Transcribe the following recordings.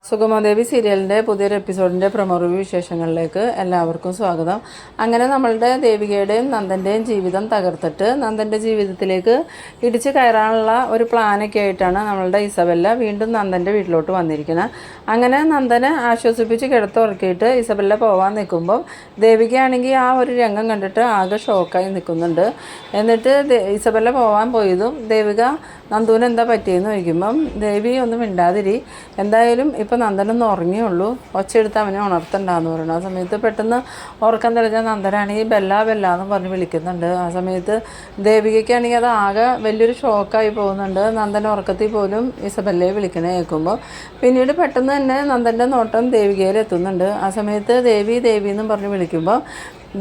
സുഗമാദേവി സീരിയലിൻ്റെ പുതിയൊരു എപ്പിസോഡിൻ്റെ promo review വിശേഷങ്ങളിലേക്ക് എല്ലാവർക്കും സ്വാഗതം. അങ്ങനെ നമ്മളുടെ ദേവികയുടെയും നന്ദൻ്റെയും ജീവിതം തകർത്തിട്ട് നന്ദൻ്റെ ജീവിതത്തിലേക്ക് ഇടിച്ച് കയറാനുള്ള ഒരു പ്ലാനൊക്കെ ആയിട്ടാണ് നമ്മളുടെ ഇസബെല്ല വീണ്ടും നന്ദൻ്റെ വീട്ടിലോട്ട് വന്നിരിക്കുന്നത്. അങ്ങനെ നന്ദനെ ആശ്വസിപ്പിച്ച് കിടത്തുറക്കിയിട്ട് ഇസബെല്ല പോകാൻ നിൽക്കുമ്പോൾ ദേവികയാണെങ്കിൽ ആ ഒരു രംഗം കണ്ടിട്ട് ആകെ ഷോക്കായി നിൽക്കുന്നുണ്ട്. എന്നിട്ട് ഇസബെല്ല പോകാൻ പോയതും ദേവിക നന്ദുവിന് എന്താ പറ്റിയെന്ന് ചോദിക്കുമ്പം ദേവി ഒന്നും മിണ്ടാതിരി, എന്തായാലും ഇപ്പം നന്ദനൊന്ന് ഉറങ്ങിയുള്ളൂ, ഒച്ചയെടുത്ത് അവനെ ഉണർത്തണ്ടെന്ന് പറയുന്നു. ആ സമയത്ത് പെട്ടെന്ന് ഉറക്കം തെളിഞ്ഞ നന്ദനാണെങ്കിൽ ബെല്ല ബെല്ല എന്ന് പറഞ്ഞ് വിളിക്കുന്നുണ്ട്. ആ സമയത്ത് ദേവികയ്ക്കാണെങ്കിൽ അത് ആകെ വലിയൊരു ഷോക്കായി പോകുന്നുണ്ട്. നന്ദൻ ഉറക്കത്തിൽ പോലും ഇസബെല്ലയെ വിളിക്കണേ കേൾക്കുമ്പോൾ പിന്നീട് പെട്ടെന്ന് തന്നെ നന്ദൻ്റെ നോട്ടം ദേവികയിൽ എത്തുന്നുണ്ട്. ആ സമയത്ത് ദേവി ദേവി എന്നും പറഞ്ഞ് വിളിക്കുമ്പോൾ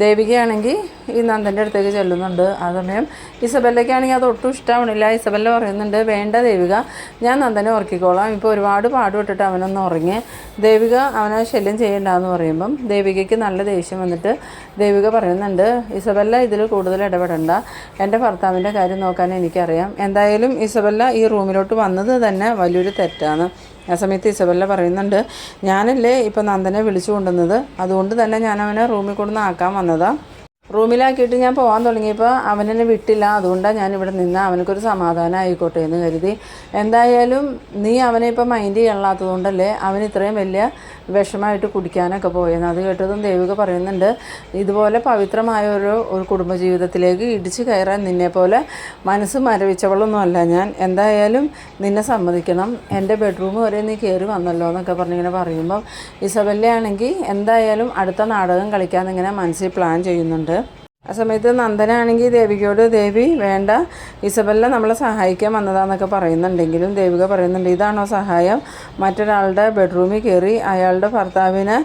ദേവികയാണെങ്കിൽ ഈ നന്ദൻ്റെ അടുത്തേക്ക് ചെല്ലുന്നുണ്ട്. ആ സമയം ഇസബെല്ലയ്ക്കാണെങ്കിൽ അത് ഒട്ടും ഇഷ്ടമാവണില്ല. ഇസബെല്ല പറയുന്നുണ്ട്, വേണ്ട ദേവിക, ഞാൻ നന്ദനെ ഉറക്കിക്കോളാം, ഇപ്പോൾ ഒരുപാട് പാടുപെട്ടിട്ട് അവനൊന്ന് ഉറങ്ങി, ദേവിക അവനെ ശല്യം ചെയ്യണ്ടെന്ന് പറയുമ്പം ദേവികയ്ക്ക് നല്ല ദേഷ്യം വന്നിട്ട് ദേവിക പറയുന്നുണ്ട്, ഇസബെല്ല ഇതിൽ കൂടുതൽ ഇടപെടണ്ട, എൻ്റെ ഭർത്താവിൻ്റെ കാര്യം നോക്കാൻ എനിക്കറിയാം, എന്തായാലും ഇസബെല്ല ഈ റൂമിലോട്ട് വന്നത് തന്നെ വലിയൊരു തെറ്റാണ്. ആ സമയത്ത് ഇസബെല്ല പറയുന്നുണ്ട്, ഞാനല്ലേ ഇപ്പോൾ നന്ദനെ വിളിച്ചു കൊണ്ടുവന്നത്, അതുകൊണ്ട് തന്നെ ഞാൻ അവനെ റൂമിൽ കൊണ്ടുവന്ന് ആക്കാൻ വന്നതാണ്. റൂമിലാക്കിയിട്ട് ഞാൻ പോകാൻ തുടങ്ങിയപ്പോൾ അവനെന്നെ വിട്ടില്ല, അതുകൊണ്ടാണ് ഞാനിവിടെ നിന്ന് അവനക്കൊരു സമാധാനം ആയിക്കോട്ടെ എന്ന് കരുതി. എന്തായാലും നീ അവനെ ഇപ്പോൾ മൈൻഡ് ചെയ്യാത്തത് കൊണ്ടല്ലേ അവൻ ഇത്രയും വലിയ വിഷമമായിട്ട് കുടിക്കാനൊക്കെ പോയെന്ന്. അത് കേട്ടതും ദേവിക പറയുന്നുണ്ട്, ഇതുപോലെ പവിത്രമായ ഒരു കുടുംബജീവിതത്തിലേക്ക് ഇടിച്ചു കയറാൻ നിന്നെപ്പോലെ മനസ്സ് മരവിച്ചവളൊന്നും അല്ല ഞാൻ, എന്തായാലും നിന്നെ സമ്മതിക്കണം, എൻ്റെ ബെഡ്റൂം വരെ നീ കയറി വന്നല്ലോ എന്നൊക്കെ പറഞ്ഞിങ്ങനെ പറയുമ്പം ഇസബെല്ലയാണെങ്കിൽ എന്തായാലും അടുത്ത നാടകം കളിക്കാൻ ഇങ്ങനെ മനസ്സിൽ പ്ലാൻ ചെയ്യുന്നുണ്ട്. ആ സമയത്ത് നന്ദനാണെങ്കിൽ ദേവികയോട്, ദേവി വേണ്ട, ഇസബെല്ല നമ്മളെ സഹായിക്കാൻ വന്നതാന്നൊക്കെ പറയുന്നുണ്ടെങ്കിലും ദേവിക പറയുന്നുണ്ട്, ഇതാണോ സഹായം, മറ്റൊരാളുടെ ബെഡ്റൂമിൽ കയറി അയാളുടെ ഭർത്താവിനെ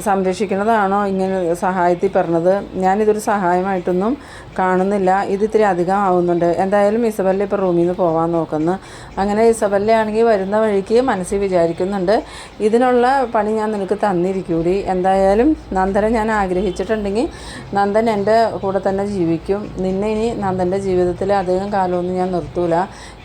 സംരക്ഷിക്കുന്നതാണോ ഇങ്ങനെ സഹായത്തിൽ പറഞ്ഞത്, ഞാനിതൊരു സഹായമായിട്ടൊന്നും കാണുന്നില്ല, ഇത് ഇത്തിരി അധികം ആവുന്നുണ്ട്, എന്തായാലും ഇസബെല്ല ഇപ്പോൾ റൂമിൽ നിന്ന് പോകാൻ നോക്കുന്നു. അങ്ങനെ ഇസബെല്ലയാണെങ്കിൽ വരുന്ന വഴിക്ക് മനസ്സിൽ വിചാരിക്കുന്നുണ്ട്, ഇതിനുള്ള പണി ഞാൻ നിനക്ക് തന്നിരിക്കൂടി, എന്തായാലും നന്ദനെ ഞാൻ ആഗ്രഹിച്ചിട്ടുണ്ടെങ്കിൽ നന്ദൻ എൻ്റെ കൂടെ തന്നെ ജീവിക്കും, നിന്നെ ഇനി നന്ദൻ്റെ ജീവിതത്തിൽ അധികം കാലമൊന്നും ഞാൻ നിർത്തൂല,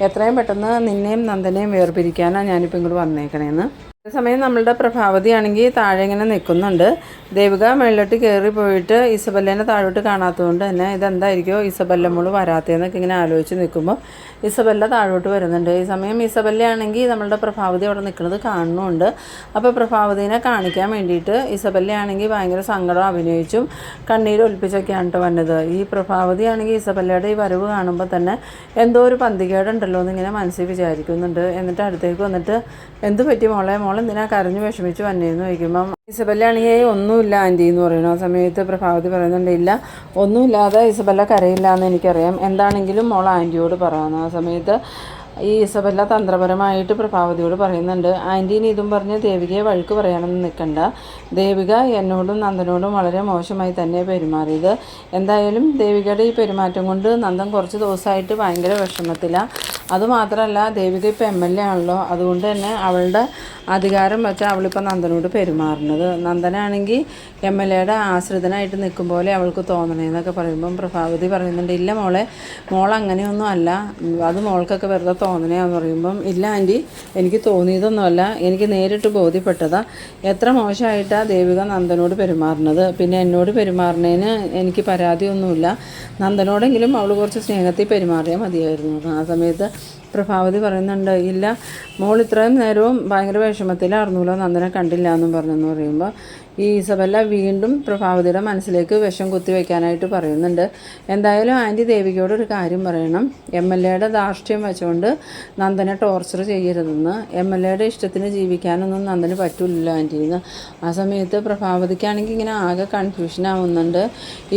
എത്രയും പെട്ടെന്ന് നിന്നെയും നന്ദനെയും വേർപിരിക്കാനാണ് ഞാനിപ്പോൾ ഇങ്ങോട്ട് വന്നേക്കണേന്ന്. അതേസമയം നമ്മളുടെ പ്രഭാവതി ആണെങ്കിൽ താഴെ ഇങ്ങനെ നിൽക്കുന്നുണ്ട്. ദേവിക മേളിലോട്ട് കയറി പോയിട്ട് ഇസബെല്ലേനെ താഴോട്ട് കാണാത്തതുകൊണ്ട് തന്നെ ഇതെന്തായിരിക്കുമോ ഇസബെല്ല മോള് വരാത്തതെന്നൊക്കെ ഇങ്ങനെ ആലോചിച്ച് നിൽക്കുമ്പോൾ ഇസബെല്ല താഴോട്ട് വരുന്നുണ്ട്. ഈ സമയം ഇസബെല്ലയാണെങ്കിൽ നമ്മളുടെ പ്രഭാവതി അവിടെ നിൽക്കുന്നത് കാണുന്നുണ്ട്. അപ്പോൾ പ്രഭാവതിനെ കാണിക്കാൻ വേണ്ടിയിട്ട് ഇസബെല്ലയാണെങ്കിൽ ഭയങ്കര സങ്കടം അഭിനയിച്ചും കണ്ണീര് ഒലിപ്പിച്ചൊക്കെയാണ് കേട്ടോ വന്നത്. ഈ പ്രഭാവതി ആണെങ്കിൽ ഇസബെല്ലയുടെ ഈ വരവ് കാണുമ്പോൾ തന്നെ എന്തോ ഒരു പന്തികേടുണ്ടല്ലോ എന്നിങ്ങനെ മനസ്സിൽ വിചാരിക്കുന്നുണ്ട്. എന്നിട്ട് അടുത്തേക്ക് വന്നിട്ട്, എന്ത് പറ്റി മോളെ, എന്തിനാ കരഞ്ഞു വിഷമിച്ച് വന്നേന്ന് ചോദിക്കുമ്പം ഇസബെല്ലയാണെങ്കിൽ ഒന്നുമില്ല ആൻറ്റി എന്ന് പറയുന്നു. ആ സമയത്ത് പ്രഭാവതി പറയുന്നുണ്ട്, ഇല്ല ഒന്നുമില്ലാതെ ഇസബെല്ല കരയില്ല എന്ന് എനിക്കറിയാം, എന്താണെങ്കിലും മോൾ ആൻറ്റിയോട് പറയാമെന്ന്. ആ സമയത്ത് ഈ ഇസബെല്ല തന്ത്രപരമായിട്ട് പ്രഭാവതിയോട് പറയുന്നുണ്ട്, ആൻറ്റീനെ ഇതും പറഞ്ഞ് ദേവികയെ വഴുക്ക് പറയാനൊന്നും നിൽക്കണ്ട, ദേവിക എന്നോടും നന്ദനോടും വളരെ മോശമായി തന്നെ പെരുമാറിയത്, എന്തായാലും ദേവികയുടെ ഈ പെരുമാറ്റം കൊണ്ട് നന്ദൻ കുറച്ച് ദിവസമായിട്ട് ഭയങ്കര വിഷമത്തിലാണ്, അതുമാത്രമല്ല ദേവിക ഇപ്പോൾ MLA ആണല്ലോ, അതുകൊണ്ട് തന്നെ അവളുടെ അധികാരം വെച്ചാൽ അവളിപ്പോൾ നന്ദനോട് പെരുമാറുന്നത്, നന്ദനാണെങ്കിൽ MLAയുടെ ആശ്രിതനായിട്ട് നിൽക്കും പോലെ അവൾക്ക് തോന്നണേന്നൊക്കെ പറയുമ്പം പ്രഭാവതി പറയുന്നുണ്ട്, ഇല്ല മോളെ, അങ്ങനെയൊന്നും അല്ല, അത് മോൾക്കൊക്കെ വെറുതെ തോന്നണേന്ന് പറയുമ്പം, ഇല്ല ആൻറ്റി, എനിക്ക് തോന്നിയതൊന്നുമല്ല, എനിക്ക് നേരിട്ട് ബോധ്യപ്പെട്ടതാണ്, എത്ര മോശമായിട്ടാണ് ദേവിക നന്ദനോട് പെരുമാറുന്നത്, പിന്നെ എന്നോട് പെരുമാറുന്നതിന് എനിക്ക് പരാതിയൊന്നുമില്ല, നന്ദനോടെങ്കിലും അവൾ കുറച്ച് സ്നേഹത്തിൽ പെരുമാറിയാൽ മതിയായിരുന്നു. ആ സമയത്ത് പ്രഭാവതി പറയുന്നുണ്ട്, ഇല്ല മോൾ ഇത്രയും നേരവും ഭയങ്കര വിഷമത്തിലായിരുന്നല്ലോ, നന്ദനെ കണ്ടില്ല എന്നും പറഞ്ഞെന്ന് പറയുമ്പോൾ ഈ ഇസബെല്ല വീണ്ടും പ്രഭാവതിയുടെ മനസ്സിലേക്ക് വിഷം കുത്തിവെക്കാനായിട്ട് പറയുന്നുണ്ട്. എന്തായാലും ആൻറ്റി ദേവികയോട് ഒരു കാര്യം പറയണം, MLAയുടെ ധാർഷ്ട്യം വെച്ചുകൊണ്ട് നന്ദനെ ടോർച്ചർ ചെയ്യരുതെന്ന്, MLAയുടെ ഇഷ്ടത്തിന് ജീവിക്കാനൊന്നും നന്ദന് പറ്റില്ല ആൻറ്റിന്ന്. ആ സമയത്ത് പ്രഭാവതിക്കാണെങ്കിൽ ഇങ്ങനെ ആകെ കൺഫ്യൂഷൻ ആവുന്നുണ്ട്,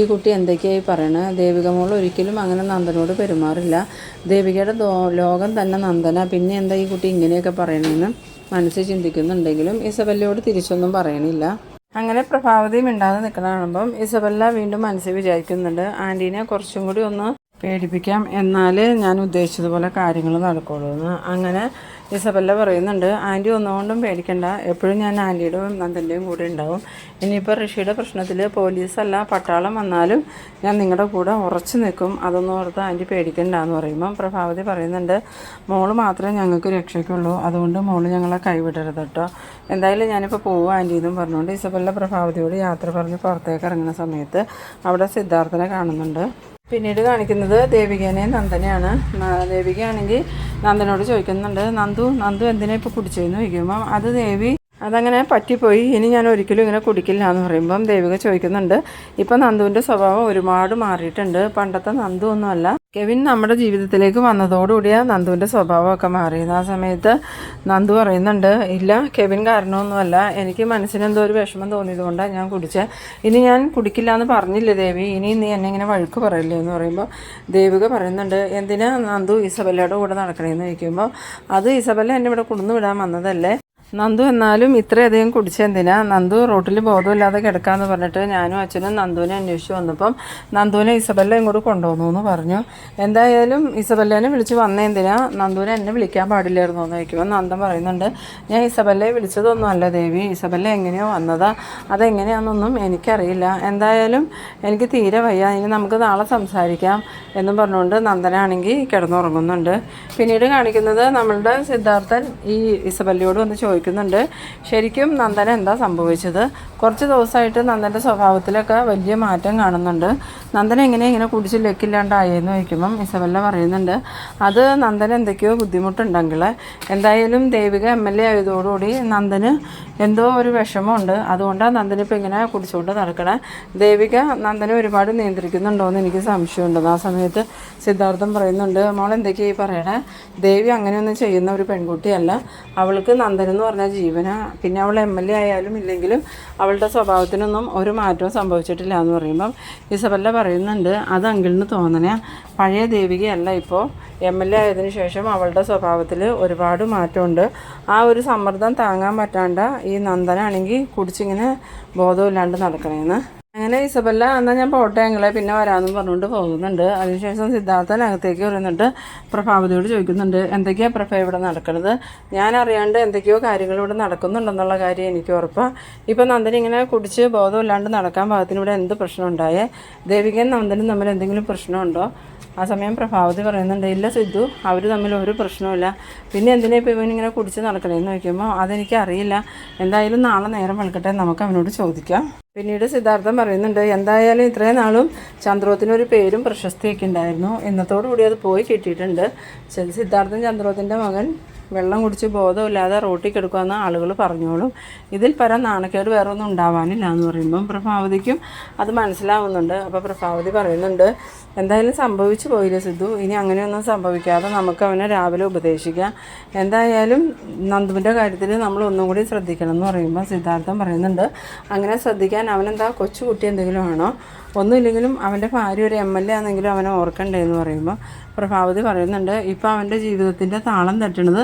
ഈ കുട്ടി എന്തൊക്കെയായി പറയണത്, ദേവിക മോൾ ഒരിക്കലും അങ്ങനെ നന്ദനോട് പെരുമാറില്ല, ദേവികയുടെ ലോകം തന്നെ നന്ദന, പിന്നെ എന്താ ഈ കുട്ടി ഇങ്ങനെയൊക്കെ പറയണമെന്ന് മനസ്സിൽ ചിന്തിക്കുന്നുണ്ടെങ്കിലും ഇസബെല്ലയോട് തിരിച്ചൊന്നും പറയണില്ല. അങ്ങനെ പ്രഭാവതി മിണ്ടാതെ നിൽക്കുന്ന കാണുമ്പം ഇസബെല്ല വീണ്ടും മനസ്സിൽ വിചാരിക്കുന്നുണ്ട്, ആൻറ്റീനെ കുറച്ചും കൂടി ഒന്ന് പേടിപ്പിക്കാം, എന്നാൽ ഞാൻ ഉദ്ദേശിച്ചതുപോലെ കാര്യങ്ങൾ നടക്കുള്ളൂ എന്ന്. അങ്ങനെ ഇസബല്ല പറയുന്നുണ്ട്, ആൻറ്റി ഒന്നുകൊണ്ടും പേടിക്കണ്ട, എപ്പോഴും ഞാൻ ആൻറ്റിയുടെ നന്ദൻ്റെയും കൂടെ ഉണ്ടാവും. ഇനിയിപ്പോൾ ഋഷിയുടെ പ്രശ്നത്തിൽ പോലീസല്ല പട്ടാളം വന്നാലും ഞാൻ നിങ്ങളുടെ കൂടെ ഉറച്ചു നിൽക്കും, അതൊന്നും ഓർത്ത് ആൻറ്റി പേടിക്കണ്ട എന്ന് പറയുമ്പം പ്രഭാവതി പറയുന്നുണ്ട്, മോള് മാത്രമേ ഞങ്ങൾക്ക് രക്ഷയ്ക്കുള്ളൂ, അതുകൊണ്ട് മോള് ഞങ്ങളെ കൈവിടരുത് കേട്ടോ. എന്തായാലും ഞാനിപ്പോൾ പോവും ആൻറ്റി എന്നും പറഞ്ഞുകൊണ്ട് ഇസബല്ല പ്രഭാവതിയോട് യാത്ര പറഞ്ഞ് പുറത്തേക്ക് ഇറങ്ങുന്ന സമയത്ത് അവിടെ സിദ്ധാർത്ഥനെ കാണുന്നുണ്ട്. പിന്നീട് കാണിക്കുന്നത് ദേവികേനെയും നന്ദനെയാണ്. ദേവികയാണെങ്കിൽ നന്ദനോട് ചോദിക്കുന്നുണ്ട്, നന്ദു എന്തിനാ ഇപ്പോൾ കുടിച്ചതെന്ന് ചോദിക്കുമ്പം അത് ദേവി അതങ്ങനെ പറ്റിപ്പോയി, ഇനി ഞാൻ ഒരിക്കലും ഇങ്ങനെ കുടിക്കില്ല എന്ന് പറയുമ്പം ദേവിക ചോദിക്കുന്നുണ്ട്, ഇപ്പം നന്ദുവിൻ്റെ സ്വഭാവം ഒരുപാട് മാറിയിട്ടുണ്ട്, പണ്ടത്തെ നന്ദു ഒന്നുമല്ല. കെവിൻ നമ്മുടെ ജീവിതത്തിലേക്ക് വന്നതോടുകൂടിയാണ് നന്ദുവിൻ്റെ സ്വഭാവമൊക്കെ മാറിയത്. ആ സമയത്ത് നന്ദു പറയുന്നുണ്ട്, ഇല്ല കെവിൻ കാരണമൊന്നുമല്ല, എനിക്ക് മനസ്സിനെന്തോ ഒരു വിഷമം തോന്നിയതുകൊണ്ടാണ് ഞാൻ കുടിച്ചത്, ഇനി ഞാൻ കുടിക്കില്ല എന്ന് പറഞ്ഞില്ലേ ദേവി, ഇനി നീ എന്നെ ഇങ്ങനെ വഴുക്ക് പറയില്ലേ എന്ന് പറയുമ്പോൾ ദേവിക പറയുന്നുണ്ട്, എന്തിനാ നന്ദു ഇസബല്ലയുടെ കൂടെ നടക്കണേന്ന് ചോദിക്കുമ്പോൾ അത് ഇസബല്ല എന്നെ ഇവിടെ കൊണ്ടു വിടാൻ വന്നതല്ലേ, നന്ദു എന്നാലും ഇത്രയധികം കുടിച്ചെന്തിനാ, നന്ദു റോട്ടിൽ ബോധമില്ലാതെ കിടക്കാമെന്ന് പറഞ്ഞിട്ട് ഞാനും അച്ഛനും നന്ദുവിനെ അന്വേഷിച്ച് വന്നപ്പം നന്ദുവിനെ ഇസബല്ല ഇങ്ങോട്ട് കൊണ്ടുവന്നു എന്ന് പറഞ്ഞു. എന്തായാലും ഇസബല്ലേനെ വിളിച്ച് വന്നേന്തിനാ, നന്ദുവിനെ എന്നെ വിളിക്കാൻ പാടില്ലായിരുന്നു എന്ന് ചോദിക്കുമ്പോൾ നന്ദൻ പറയുന്നുണ്ട്, ഞാൻ ഇസബല്ലയെ വിളിച്ചതൊന്നും അല്ല ദേവി, ഇസബല്ല എങ്ങനെയോ വന്നതാ, അതെങ്ങനെയാണെന്നൊന്നും എനിക്കറിയില്ല, എന്തായാലും എനിക്ക് തീരെ വയ്യ, ഇനി നമുക്ക് നാളെ സംസാരിക്കാം എന്നും പറഞ്ഞുകൊണ്ട് നന്ദനാണെങ്കിൽ കിടന്നുറങ്ങുന്നുണ്ട്. പിന്നീട് കാണിക്കുന്നത് നമ്മളുടെ സിദ്ധാർത്ഥൻ ഈ ഇസബല്ലയോട് വന്ന് ചോദിക്കുന്നുണ്ട്, ശരിക്കും നന്ദന എന്താ സംഭവിച്ചത്, കുറച്ച് ദിവസമായിട്ട് നന്ദൻ്റെ സ്വഭാവത്തിലൊക്കെ വലിയ മാറ്റം കാണുന്നുണ്ട്, നന്ദന ഇങ്ങനെ കുടിച്ച് ലക്കില്ലാണ്ടായെന്ന് ചോദിക്കുമ്പം ഇസബല്ല പറയുന്നുണ്ട്, അത് നന്ദന എന്തൊക്കെയോ ബുദ്ധിമുട്ടുണ്ടെങ്കിൽ എന്തായാലും ദേവിക MLA ആയതോടുകൂടി നന്ദന് എന്തോ ഒരു വിഷമമുണ്ട്, അതുകൊണ്ടാണ് നന്ദനിപ്പോൾ ഇങ്ങനെ കുടിച്ചുകൊണ്ട് നടക്കണേ, ദേവിക നന്ദനെ ഒരുപാട് നിയന്ത്രിക്കുന്നുണ്ടോയെന്ന് എനിക്ക് സംശയമുണ്ടെന്ന്. ആ സമയത്ത് സിദ്ധാർത്ഥൻ പറയുന്നുണ്ട്, മോൾ എന്തൊക്കെയായി പറയണേ, ദേവി അങ്ങനെയൊന്നും ചെയ്യുന്ന ഒരു പെൺകുട്ടിയല്ല, അവൾക്ക് നന്ദനെന്ന് പറഞ്ഞാൽ ജീവന, പിന്നെ അവൾ MLA ആയാലും ഇല്ലെങ്കിലും അവളുടെ സ്വഭാവത്തിനൊന്നും ഒരു മാറ്റവും സംഭവിച്ചിട്ടില്ല എന്ന് പറയുമ്പം ഇസബല്ല പറയുന്നുണ്ട്, അത് അങ്കിളിന് തോന്നണേ, പഴയ ദേവികയല്ല ഇപ്പോൾ, MLA ആയതിനു ശേഷം അവളുടെ സ്വഭാവത്തിൽ ഒരുപാട് മാറ്റമുണ്ട്, ആ ഒരു സമ്മർദ്ദം താങ്ങാൻ പറ്റാണ്ട് ഈ നന്ദനാണെങ്കിൽ കുടിച്ചിങ്ങനെ ബോധമില്ലാണ്ട് നടക്കണേന്ന്. അങ്ങനെ ഇസബല്ല എന്നാൽ ഞാൻ പോട്ടെ ഞങ്ങളെ പിന്നെ വരാമെന്നും പറഞ്ഞുകൊണ്ട് പോകുന്നുണ്ട്. അതിനുശേഷം സിദ്ധാർത്ഥൻ അകത്തേക്ക് വരുന്നിട്ട് പ്രഭാവതിയോട് ചോദിക്കുന്നുണ്ട്, എന്തൊക്കെയാണ് പ്രഭ ഇവിടെ നടക്കുന്നത്, ഞാൻ അറിയാണ്ട് എന്തൊക്കെയോ കാര്യങ്ങൾ ഇവിടെ നടക്കുന്നുണ്ടെന്നുള്ള കാര്യം എനിക്ക് ഉറപ്പാണ്, ഇപ്പം നന്ദൻ ഇങ്ങനെ കുടിച്ച് ബോധമില്ലാണ്ട് നടക്കാൻ പാകത്തിന് ഇവിടെ എന്ത് പ്രശ്നം ഉണ്ടായേ, ദേവികയും നന്ദനും തമ്മിൽ എന്തെങ്കിലും പ്രശ്നമുണ്ടോ? ആ സമയം പ്രഭാവതി പറയുന്നുണ്ട്, ഇല്ല സിദ്ധു, അവർ തമ്മിൽ ഒരു പ്രശ്നമില്ല, പിന്നെ എന്തിനാ ഇപ്പോൾ ഇവനിങ്ങനെ കുടിച്ച് നടക്കണേന്ന് ചോദിക്കുമ്പോൾ അതെനിക്ക് അറിയില്ല, എന്തായാലും നാളെ നേരം വെളുക്കട്ടെ, നമുക്ക് അവനോട് ചോദിക്കാം. പിന്നീട് സിദ്ധാർത്ഥൻ പറയുന്നുണ്ട്, എന്തായാലും ഇത്രയും നാളും ചന്ദ്രോത്തിനൊരു പേരും പ്രശസ്തിയൊക്കെ ഉണ്ടായിരുന്നു, ഇന്നത്തോടു കൂടി അത് പോയി കിട്ടിയിട്ടുണ്ട്. സിദ്ധാർത്ഥൻ ചന്ദ്രോത്തിൻ്റെ മകൻ വെള്ളം കുടിച്ച് ബോധമില്ലാതെ റോട്ടിൽ കിടക്കുമെന്ന് ആളുകൾ പറഞ്ഞോളും, ഇതിൽ പരം നാണക്കേട് വേറെ ഒന്നും ഉണ്ടാവാനില്ല എന്ന് പറയുമ്പം പ്രഭാവതിക്കും അത് മനസ്സിലാവുന്നുണ്ട്. അപ്പോൾ പ്രഭാവതി പറയുന്നുണ്ട്, എന്തായാലും സംഭവിച്ചു പോയില്ലേ സിദ്ധു, ഇനി അങ്ങനെയൊന്നും സംഭവിക്കാതെ നമുക്ക് അവനെ രാവിലെ ഉപദേശിക്കാം, എന്തായാലും നന്ദുവിൻ്റെ കാര്യത്തിൽ നമ്മൾ ഒന്നും കൂടി ശ്രദ്ധിക്കണം എന്ന് പറയുമ്പോൾ സിദ്ധാർത്ഥൻ പറയുന്നുണ്ട്, അങ്ങനെ ശ്രദ്ധിക്കാൻ അവനെന്താ കൊച്ചുകുട്ടി എന്തെങ്കിലും ആണോ, ഒന്നുമില്ലെങ്കിലും അവൻ്റെ ഭാര്യ ഒരു MLA ആണെങ്കിലും അവനെ ഓർക്കണ്ടേ എന്ന് പറയുമ്പോൾ പ്രഭാവതി പറയുന്നുണ്ട്, ഇപ്പോൾ അവൻ്റെ ജീവിതത്തിൻ്റെ താളം തട്ടുന്നത്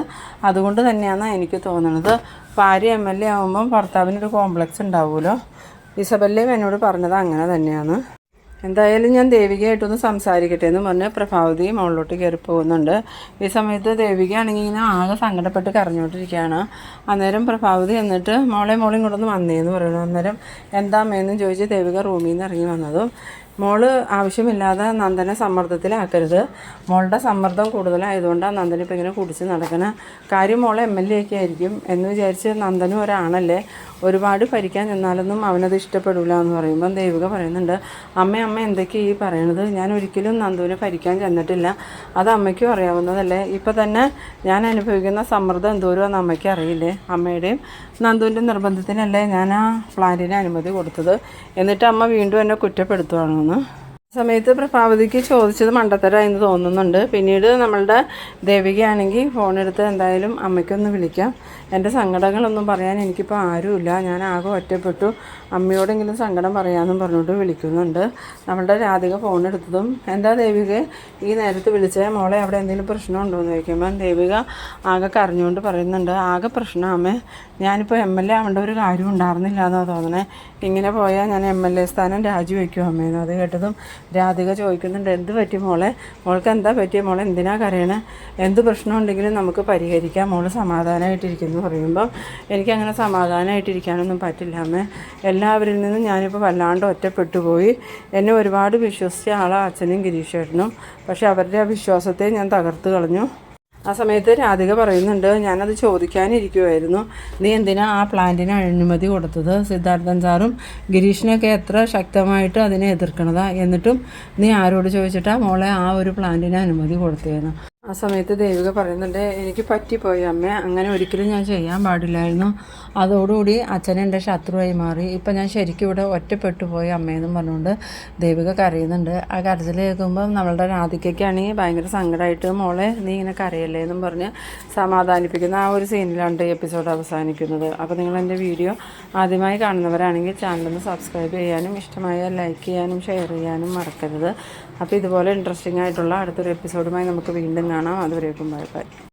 അതുകൊണ്ട് തന്നെയാണെന്നാണ് എനിക്ക് തോന്നുന്നത്, ഭാര്യ MLA ആകുമ്പം ഭർത്താവിനൊരു കോംപ്ലക്സ് ഉണ്ടാവുമല്ലോ, ഇസബല്ലയും എന്നോട് പറഞ്ഞത് അങ്ങനെ തന്നെയാണ്. എന്തായാലും ഞാൻ ദേവികയായിട്ടൊന്ന് സംസാരിക്കട്ടെ എന്ന് പറഞ്ഞ് പ്രഭാവതി മുകളിലോട്ട് കയറി പോകുന്നുണ്ട്. ഈ സമയത്ത് ദേവികയാണെങ്കിൽ ഇങ്ങനെ ആകെ സങ്കടപ്പെട്ട് കരഞ്ഞുകൊണ്ടിരിക്കുകയാണ്. അന്നേരം പ്രഭാവതി എന്നിട്ട് മോളെ ഇങ്ങോട്ടൊന്ന് വന്നേന്ന് പറയുന്നു. അന്നേരം എന്താ അമ്മയെന്നും ചോദിച്ച് ദേവിക റൂമിൽ നിന്ന് ഇറങ്ങി വന്നതും, മോള് ആവശ്യമില്ലാതെ നന്ദനെ സമ്മർദ്ദത്തിലാക്കരുത്, മോളുടെ സമ്മർദ്ദം കൂടുതലായതുകൊണ്ടാണ് നന്ദന ഇപ്പോൾ ഇങ്ങനെ കുടിച്ച് നടക്കണ കാര്യം, മോളെ MLA ഒക്കെ ആയിരിക്കും എന്ന് വിചാരിച്ച് നന്ദനും ഒരാണല്ലേ, ഒരുപാട് ഭരിക്കാൻ ചെന്നാലൊന്നും അവനത് ഇഷ്ടപ്പെടില്ല എന്ന് പറയുമ്പം ദേവിക പറയുന്നുണ്ട്, അമ്മ എന്തൊക്കെയാണ് ഈ പറയണത്, ഞാൻ ഒരിക്കലും നന്ദുവിനെ ഭരിക്കാൻ ചെന്നിട്ടില്ല, അത് അമ്മയ്ക്കും അറിയാവുന്നതല്ലേ, ഇപ്പോൾ തന്നെ ഞാൻ അനുഭവിക്കുന്ന സമ്മർദ്ദം എന്തോരമാണെന്ന് അമ്മയ്ക്ക് അറിയില്ലേ, അമ്മയുടെയും നന്ദുവിൻ്റെ നിർബന്ധത്തിനല്ലേ ഞാൻ ആ പ്ലാനിന് അനുമതി കൊടുത്തത്, എന്നിട്ട് അമ്മ വീണ്ടും എന്നെ കുറ്റപ്പെടുത്തുവാണെന്ന്. സമയത്ത് പ്രഭാവതിക്ക് ചോദിച്ചത് മണ്ടത്തരായെന്ന് തോന്നുന്നുണ്ട്. പിന്നീട് നമ്മളുടെ ദേവികയാണെങ്കിൽ ഫോണെടുത്ത് എന്തായാലും അമ്മയ്ക്കൊന്ന് വിളിക്കാം, എൻ്റെ സങ്കടങ്ങളൊന്നും പറയാൻ എനിക്കിപ്പോൾ ആരുമില്ല, ഞാൻ ആകെ ഒറ്റപ്പെട്ടു, അമ്മയോടെങ്കിലും സങ്കടം പറയാമെന്നും പറഞ്ഞുകൊണ്ട് വിളിക്കുന്നുണ്ട്. നമ്മളുടെ രാധിക ഫോണെടുത്തതും, എന്താ ദേവിക ഈ നേരത്ത് വിളിച്ചേ, മോളെ അവിടെ എന്തെങ്കിലും പ്രശ്നമുണ്ടോ എന്ന് ചോദിക്കുമ്പോൾ ദേവിക ആകെ കരഞ്ഞുകൊണ്ട് പറയുന്നുണ്ട്, ആകെ പ്രശ്നം അമ്മേ, ഞാനിപ്പോൾ MLA ആവേണ്ട ഒരു കാര്യം ഉണ്ടായിരുന്നില്ല എന്നാണ് തോന്നണേ, ഇങ്ങനെ പോയാൽ ഞാൻ MLA സ്ഥാനം രാജിവെക്കും അമ്മേന്ന്. അത് കേട്ടതും രാധിക ചോദിക്കുന്നുണ്ട്, എന്ത് പറ്റി മോളെ, മോൾക്ക് എന്താ പറ്റിയ മോളെ, എന്തിനാ കരയണേ, എന്ത് പ്രശ്നം ഉണ്ടെങ്കിലും നമുക്ക് പരിഹരിക്കാം, മോൾ സമാധാനമായിട്ടിരിക്കുന്നു പറയുമ്പം എനിക്കങ്ങനെ സമാധാനമായിട്ടിരിക്കാനൊന്നും പറ്റില്ല അമ്മേ. എല്ലാവരിൽ നിന്നും ഞാനിപ്പോൾ വല്ലാണ്ട് ഒറ്റപ്പെട്ടു പോയി. എന്നെ ഒരുപാട് വിശ്വസിച്ച ആളാണ് അച്ഛനും ഗിരീഷേട്ടനും. പക്ഷെ അവരുടെ ആ വിശ്വാസത്തെ ഞാൻ തകർത്ത് കളഞ്ഞു. ആ സമയത്ത് രാധിക പറയുന്നുണ്ട്, ഞാനത് ചോദിക്കാനിരിക്കുമായിരുന്നു, നീ എന്തിനാ ആ പ്ലാന്റിന് അനുമതി കൊടുത്തത്? സിദ്ധാർത്ഥൻ സാറും ഗിരീഷിനൊക്കെ എത്ര ശക്തമായിട്ട് അതിനെ എതിർക്കണതാ, എന്നിട്ടും നീ ആരോട് ചോദിച്ചിട്ടാ മോളെ ആ ഒരു പ്ലാന്റിന് അനുമതി കൊടുത്തേന്ന്. ആ സമയത്ത് ദേവിക പറയുന്നുണ്ട്, എനിക്ക് പറ്റിപ്പോയി അമ്മ, അങ്ങനെ ഒരിക്കലും ഞാൻ ചെയ്യാൻ പാടില്ലായിരുന്നു. അതോടുകൂടി അച്ഛൻ എൻ്റെ ശത്രുവായി മാറി. ഇപ്പം ഞാൻ ശരിക്കും ഇവിടെ ഒറ്റപ്പെട്ടു പോയി അമ്മയെന്നും പറഞ്ഞുകൊണ്ട് ദേവിക കരയുന്നുണ്ട്. ആ കരച്ചിൽ കേൾക്കുമ്പം നമ്മളുടെ രാധികയ്ക്കാണെങ്കിൽ ഭയങ്കര സങ്കടമായിട്ട്, മോളെ നീ ഇങ്ങനെ കരയല്ലേ എന്നും പറഞ്ഞ് സമാധാനിപ്പിക്കുന്ന ആ ഒരു സീനിലാണ് എപ്പിസോഡ് അവസാനിക്കുന്നത്. അപ്പോൾ നിങ്ങൾ എൻ്റെ വീഡിയോ ആദ്യമായി കാണുന്നവരാണെങ്കിൽ ചാനലൊന്ന് സബ്സ്ക്രൈബ് ചെയ്യാനും ഇഷ്ടമായാൽ ലൈക്ക് ചെയ്യാനും ഷെയർ ചെയ്യാനും മറക്കരുത്. അപ്പോൾ ഇതുപോലെ ഇൻട്രസ്റ്റിംഗ് ആയിട്ടുള്ള അടുത്തൊരു എപ്പിസോഡുമായി നമുക്ക് വീണ്ടും കാണാം. അതുവരേക്കും ബൈ ബൈ.